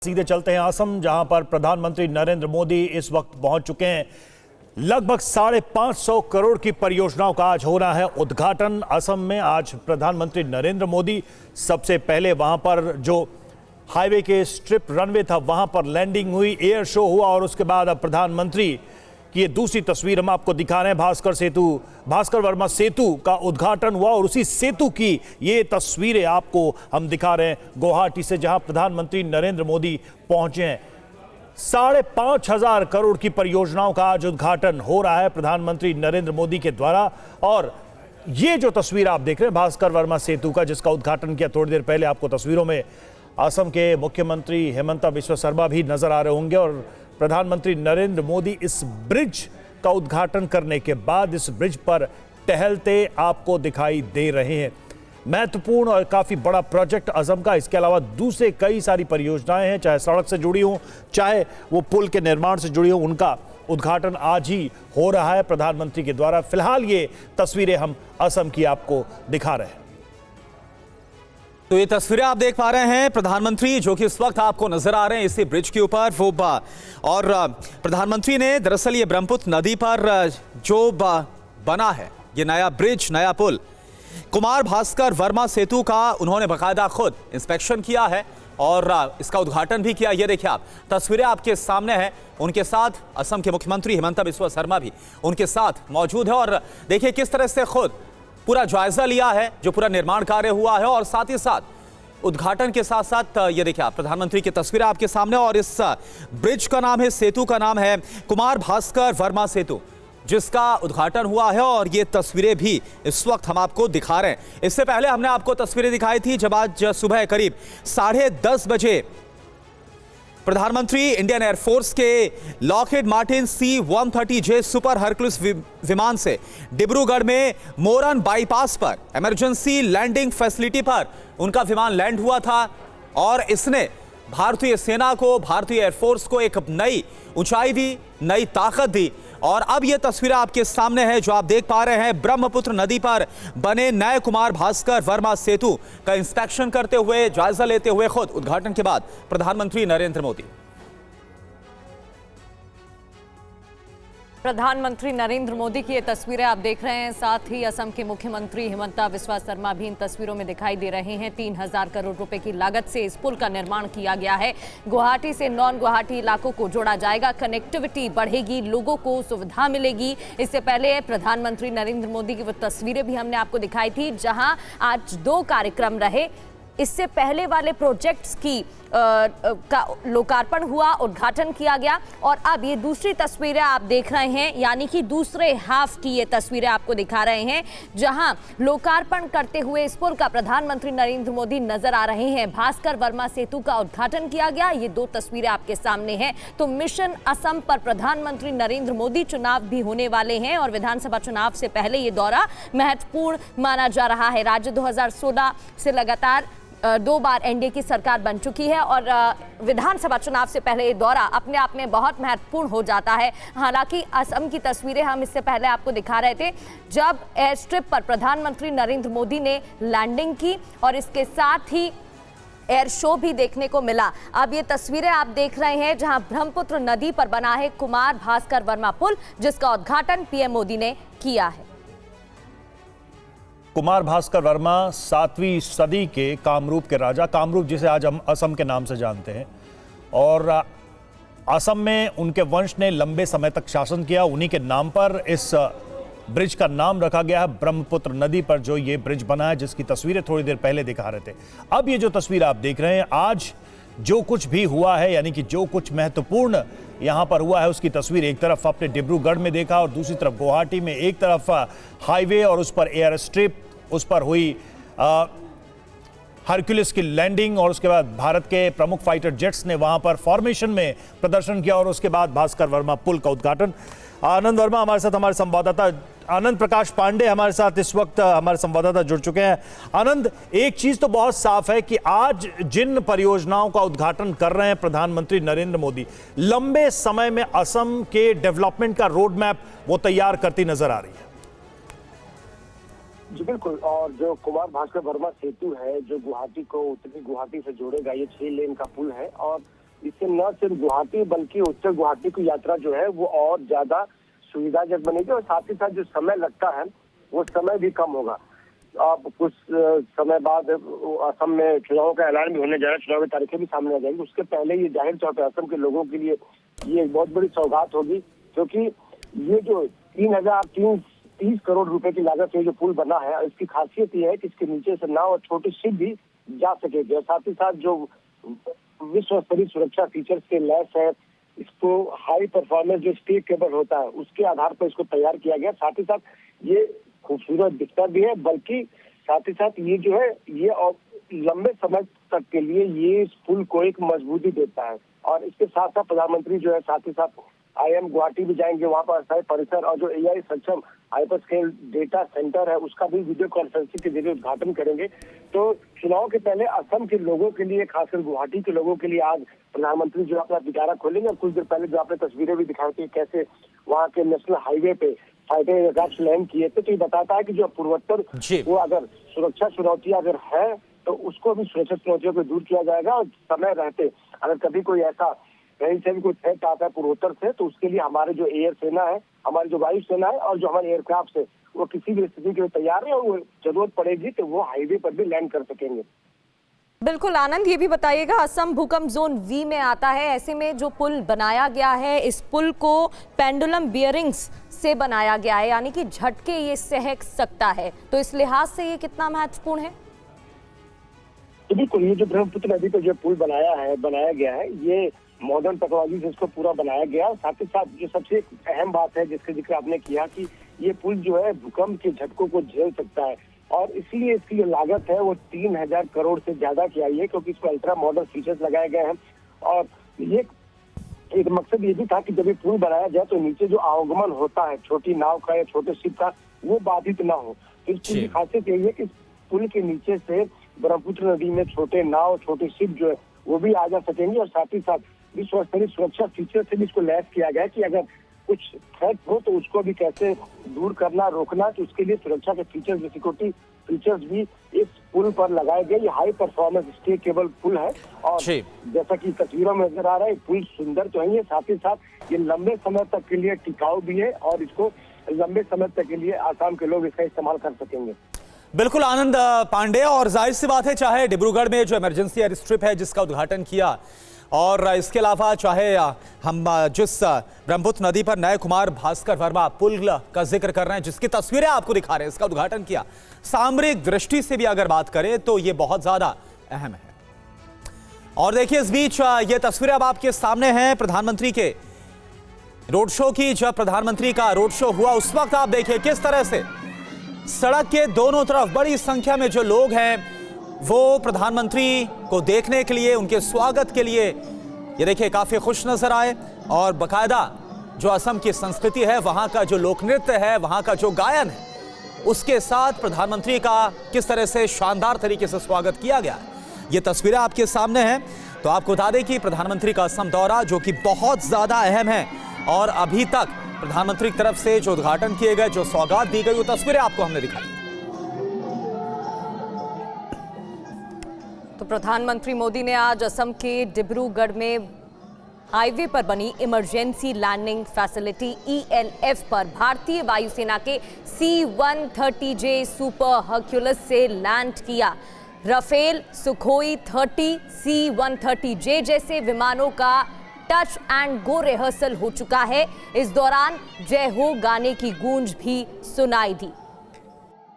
सीधे चलते हैं असम, जहां पर प्रधानमंत्री नरेंद्र मोदी इस वक्त पहुंच चुके हैं। लगभग 550 करोड़ की परियोजनाओं का आज हो रहा है उद्घाटन असम में। आज प्रधानमंत्री नरेंद्र मोदी सबसे पहले वहां पर जो हाईवे के स्ट्रिप रनवे था वहां पर लैंडिंग हुई, एयर शो हुआ और उसके बाद अब प्रधानमंत्री की ये दूसरी तस्वीर हम आपको दिखा रहे हैं। भास्कर वर्मा सेतु का उद्घाटन हुआ और उसी सेतु की ये तस्वीरें आपको हम दिखा रहे हैं गुवाहाटी से, जहां प्रधानमंत्री नरेंद्र मोदी पहुंचे हैं। 5,500 करोड़ की परियोजनाओं का आज उद्घाटन हो रहा है प्रधानमंत्री नरेंद्र मोदी के द्वारा। और ये जो तस्वीर आप देख रहे हैं भास्कर वर्मा सेतु का, जिसका उद्घाटन किया थोड़ी देर पहले, आपको तस्वीरों में असम के मुख्यमंत्री हिमंता बिस्वा शर्मा भी नजर आ रहे होंगे। और प्रधानमंत्री नरेंद्र मोदी इस ब्रिज का उद्घाटन करने के बाद इस ब्रिज पर टहलते आपको दिखाई दे रहे हैं। महत्वपूर्ण और काफी बड़ा प्रोजेक्ट असम का। इसके अलावा दूसरे कई सारी परियोजनाएं हैं, चाहे सड़क से जुड़ी हो, चाहे वो पुल के निर्माण से जुड़ी हो, उनका उद्घाटन आज ही हो रहा है प्रधानमंत्री के द्वारा। फिलहाल ये तस्वीरें हम असम की आपको दिखा रहे हैं। तो ये तस्वीरें आप देख पा रहे हैं प्रधानमंत्री जो कि इस वक्त आपको नजर आ रहे हैं इसी ब्रिज के ऊपर और प्रधानमंत्री ने दरअसल ये ब्रह्मपुत्र नदी पर जो बना है ये नया ब्रिज, नया पुल, कुमार भास्कर वर्मा सेतु का उन्होंने बाकायदा खुद इंस्पेक्शन किया है और इसका उद्घाटन भी किया। ये देखिए आप तस्वीरें आपके सामने हैं। उनके साथ असम के मुख्यमंत्री हिमंता बिस्वा शर्मा भी उनके साथ मौजूद है और देखिए किस तरह से खुद पूरा जायजा लिया है जो पूरा निर्माण कार्य हुआ है और साथ ही साथ उद्घाटन के साथ साथ ये देखिए आप प्रधानमंत्री की तस्वीरें आपके सामने। और इस ब्रिज का नाम है, सेतु का नाम है कुमार भास्कर वर्मा सेतु, जिसका उद्घाटन हुआ है और ये तस्वीरें भी इस वक्त हम आपको दिखा रहे हैं। इससे पहले हमने आपको तस्वीरें दिखाई थी जब आज सुबह करीब 10:30 बजे प्रधानमंत्री इंडियन एयरफोर्स के Lockheed Martin C-130J super Hercules विमान से डिब्रूगढ़ में मोरन बाईपास पर इमरजेंसी लैंडिंग फैसिलिटी पर उनका विमान लैंड हुआ था और इसने भारतीय सेना को, भारतीय एयरफोर्स को एक नई ऊंचाई दी, नई ताकत दी। और अब यह तस्वीर आपके सामने है जो आप देख पा रहे हैं ब्रह्मपुत्र नदी पर बने नए कुमार भास्कर वर्मा सेतु का इंस्पेक्शन करते हुए, जायजा लेते हुए खुद उद्घाटन के बाद प्रधानमंत्री नरेंद्र मोदी। प्रधानमंत्री नरेंद्र मोदी की ये तस्वीरें आप देख रहे हैं। साथ ही असम के मुख्यमंत्री हिमंता बिस्वा शर्मा भी इन तस्वीरों में दिखाई दे रहे हैं। 3,000 करोड़ रुपए की लागत से इस पुल का निर्माण किया गया है। गुवाहाटी से नॉन गुवाहाटी इलाकों को जोड़ा जाएगा, कनेक्टिविटी बढ़ेगी, लोगों को सुविधा मिलेगी। इससे पहले प्रधानमंत्री नरेंद्र मोदी की वो तस्वीरें भी हमने आपको दिखाई थी जहां आज 2 कार्यक्रम रहे। इससे पहले वाले प्रोजेक्ट्स की का लोकार्पण हुआ, उद्घाटन किया गया और अब ये दूसरी तस्वीरें आप देख रहे हैं, यानी कि दूसरे हाफ की ये तस्वीरें आपको दिखा रहे हैं जहां लोकार्पण करते हुए इस पुल का प्रधानमंत्री नरेंद्र मोदी नजर आ रहे हैं। भास्कर वर्मा सेतु का उद्घाटन किया गया, ये 2 तस्वीरें आपके सामने हैं। तो मिशन असम पर प्रधानमंत्री नरेंद्र मोदी, चुनाव भी होने वाले हैं और विधानसभा चुनाव से पहले ये दौरा महत्वपूर्ण माना जा रहा है। राज्य 2016 से लगातार 2 बार एनडीए की सरकार बन चुकी है और विधानसभा चुनाव से पहले ये दौरा अपने आप में बहुत महत्वपूर्ण हो जाता है। हालांकि असम की तस्वीरें हम इससे पहले आपको दिखा रहे थे जब एयर स्ट्रिप पर प्रधानमंत्री नरेंद्र मोदी ने लैंडिंग की और इसके साथ ही एयर शो भी देखने को मिला। अब ये तस्वीरें आप देख रहे हैं जहां ब्रह्मपुत्र नदी पर बना है कुमार भास्कर वर्मा पुल, जिसका उद्घाटन पीएम मोदी ने किया है। कुमार भास्कर वर्मा 7वीं सदी के कामरूप के राजा, कामरूप जिसे आज हम असम के नाम से जानते हैं, और असम में उनके वंश ने लंबे समय तक शासन किया। उन्हीं के नाम पर इस ब्रिज का नाम रखा गया है। ब्रह्मपुत्र नदी पर जो ये ब्रिज बना है, जिसकी तस्वीरें थोड़ी देर पहले दिखा रहे थे। अब ये जो तस्वीर आप देख रहे हैं, आज जो कुछ भी हुआ है, यानी कि जो कुछ महत्वपूर्ण यहाँ पर हुआ है, उसकी तस्वीर एक तरफ आपने डिब्रूगढ़ में देखा और दूसरी तरफ गुवाहाटी में। एक तरफ हाईवे और उस पर एयर स्ट्रिप, उस पर हुई हरक्यूलिस की लैंडिंग और उसके बाद भारत के प्रमुख फाइटर जेट्स ने वहां पर फॉर्मेशन में प्रदर्शन किया और उसके बाद भास्कर वर्मा पुल का उद्घाटन। आनंद वर्मा हमारे साथ, हमारे संवाददाता आनंद प्रकाश पांडे हमारे साथ इस वक्त हमारे संवाददाता जुड़ चुके हैं। आनंद, एक चीज तो बहुत साफ है कि आज जिन परियोजनाओं का उद्घाटन कर रहे हैं प्रधानमंत्री नरेंद्र मोदी, लंबे समय में असम के डेवलपमेंट का रोड मैप वो तैयार करती नजर आ रही है। जी बिल्कुल। और जो कुमार भास्कर वर्मा सेतु है जो गुवाहाटी को उत्तरी गुवाहाटी से जोड़ेगा, ये 6 लेन का पुल है और इससे न सिर्फ गुवाहाटी बल्कि उत्तर गुवाहाटी की यात्रा जो है वो और ज्यादा सुविधाजनक बनेगी और साथ ही साथ जो समय लगता है वो समय भी कम होगा। अब कुछ समय बाद असम में चुनाव का ऐलान भी होने जा रहा है, चुनाव की तारीखें भी सामने आ जाएंगी। उसके पहले ये जाहिर तौर पर असम के लोगों के लिए ये एक बहुत बड़ी सौगात होगी, क्योंकि ये जो 3030 करोड़ रुपए की लागत से जो पुल बना है, इसकी खासियत ये है कि इसके नीचे से नाव और छोटे शिप भी जा सकेगी और साथ ही साथ जो विश्व स्तरीय सुरक्षा फीचर्स के लैस है, इसको हाई परफॉर्मेंस जो स्टील केबल होता है उसके आधार पर इसको तैयार किया गया। साथ ही साथ ये खूबसूरत दिखता भी है, बल्कि साथ ही साथ ये जो है ये और लंबे समय तक के लिए ये इस पुल को एक मजबूती देता है। और इसके साथ साथ प्रधानमंत्री जो है साथ ही साथ IIM गुवाहाटी भी जाएंगे, वहाँ पर अस्थायी परिसर और जो AI सक्षम हाइपर स्केल डेटा सेंटर है उसका भी वीडियो कॉन्फ्रेंसिंग के जरिए उद्घाटन करेंगे। तो चुनाव के पहले असम के लोगों के लिए, खासकर गुवाहाटी के लोगों के लिए आज प्रधानमंत्री जो अपना पिटारा खोलेंगे। और कुछ देर पहले जो आपने तस्वीरें भी दिखाई थी कैसे वहाँ के नेशनल हाईवे पे फाइटर एयरक्राफ्ट लैंड किए थे, तो ये बताता है कि जो पूर्वोत्तर वो अगर सुरक्षा चुनौतियां अगर है तो उसको भी सुरक्षा चुनौतियों को दूर किया जाएगा। और समय रहते अगर कभी कोई ऐसा कहीं से भी कोई थ्रेट आता है पूर्वोत्तर से, तो उसके लिए हमारे जो एयर सेना है, हमारी जो वायु सेना है और जो हमारे एयरक्राफ्ट है वो किसी भी स्थिति के लिए तैयार है और वो जरूरत पड़ेगी तो वो हाईवे पर भी लैंड कर सकेंगे। बिल्कुल आनंद, ये भी बताइएगा, असम भूकंप जोन V में आता है, ऐसे में जो पुल बनाया गया है इस पुल को पेंडुलम बियरिंग्स से बनाया गया है, यानी कि झटके ये सह सकता है, तो इस लिहाज से ये कितना महत्वपूर्ण है? तो बिल्कुल ये जो ब्रह्मपुत्र नदी पर जो पुल बनाया गया है ये मॉडर्न टेक्नोलॉजी से इसको पूरा बनाया गया। साथ ही साथ जो सबसे अहम बात है जिसका जिक्र आपने किया कि ये पुल जो है भूकंप के झटकों को झेल सकता है और इसलिए इसकी जो लागत है वो 3000 करोड़ से ज्यादा की आई है, क्योंकि इसको अल्ट्रा मॉडर्न फीचर्स लगाए गए हैं। और ये एक मकसद ये भी था कि जब ये पुल बनाया जाए तो नीचे जो आवागमन होता है छोटी नाव का या छोटे शिप का वो बाधित ना हो। इस पुल की खासियत यही है कि इस पुल के नीचे से ब्रह्मपुत्र नदी में छोटे नाव छोटे शिप जो है वो भी आ जा सकेंगे और साथ ही साथ विश्व स्तरीय सुरक्षा फीचर से भी इसको लैस किया गया है कि अगर कुछ थ्रेट हो तो उसको भी कैसे दूर करना रोकना, तो उसके लिए सुरक्षा के फीचर्स सिक्योरिटी फीचर्स भी इस पुल पर लगाए गए। ये हाई परफॉर्मेंस स्टे केबल पुल है और जैसा कि तस्वीरों में नजर आ रहा है पुल सुंदर तो है, साथ ही साथ ये लंबे समय तक के लिए टिकाऊ भी है और इसको लंबे समय तक के लिए आसाम के लोग इसका इस्तेमाल कर सकेंगे। बिल्कुल आनंद पांडे, और जाहिर सी बात है चाहे डिब्रूगढ़ में जो इमरजेंसी एयर स्ट्रिप है जिसका उद्घाटन किया और इसके अलावा चाहे हम जिस ब्रह्मपुत्र नदी पर नए कुमार भास्कर वर्मा पुल का जिक्र कर रहे हैं जिसकी तस्वीरें आपको दिखा रहे हैं, इसका उद्घाटन किया, सामरिक दृष्टि से भी अगर बात करें तो ये बहुत ज्यादा अहम है। और देखिए इस बीच ये तस्वीरें अब आपके सामने हैं प्रधानमंत्री के रोड शो की। जब प्रधानमंत्री का रोड शो हुआ उस वक्त आप देखिए किस तरह से सड़क के दोनों तरफ बड़ी संख्या में जो लोग हैं वो प्रधानमंत्री को देखने के लिए, उनके स्वागत के लिए ये देखिए काफी खुश नजर आए। और बकायदा जो असम की संस्कृति है, वहां का जो लोक नृत्य है, वहां का जो गायन है, उसके साथ प्रधानमंत्री का किस तरह से शानदार तरीके से स्वागत किया गया है ये तस्वीरें आपके सामने हैं। तो आपको बता दें कि प्रधानमंत्री का असम दौरा जो कि बहुत ज्यादा अहम है और अभी तक प्रधानमंत्री की तरफ से जो उद्घाटन किए गए, जो सौगात दी गई, वो तस्वीरें आपको हमने दिखाई। तो प्रधानमंत्री मोदी ने आज असम के डिब्रूगढ़ में हाईवे पर बनी इमरजेंसी लैंडिंग फैसिलिटी ELF पर भारतीय वायुसेना के C-130J सुपर हर्क्यूलिस से लैंड किया। राफेल, सुखोई 30, C-130J जैसे विमानों का टच एंड गो रिहर्सल हो चुका है। इस दौरान जय हो गाने की गूंज भी सुनाई दी।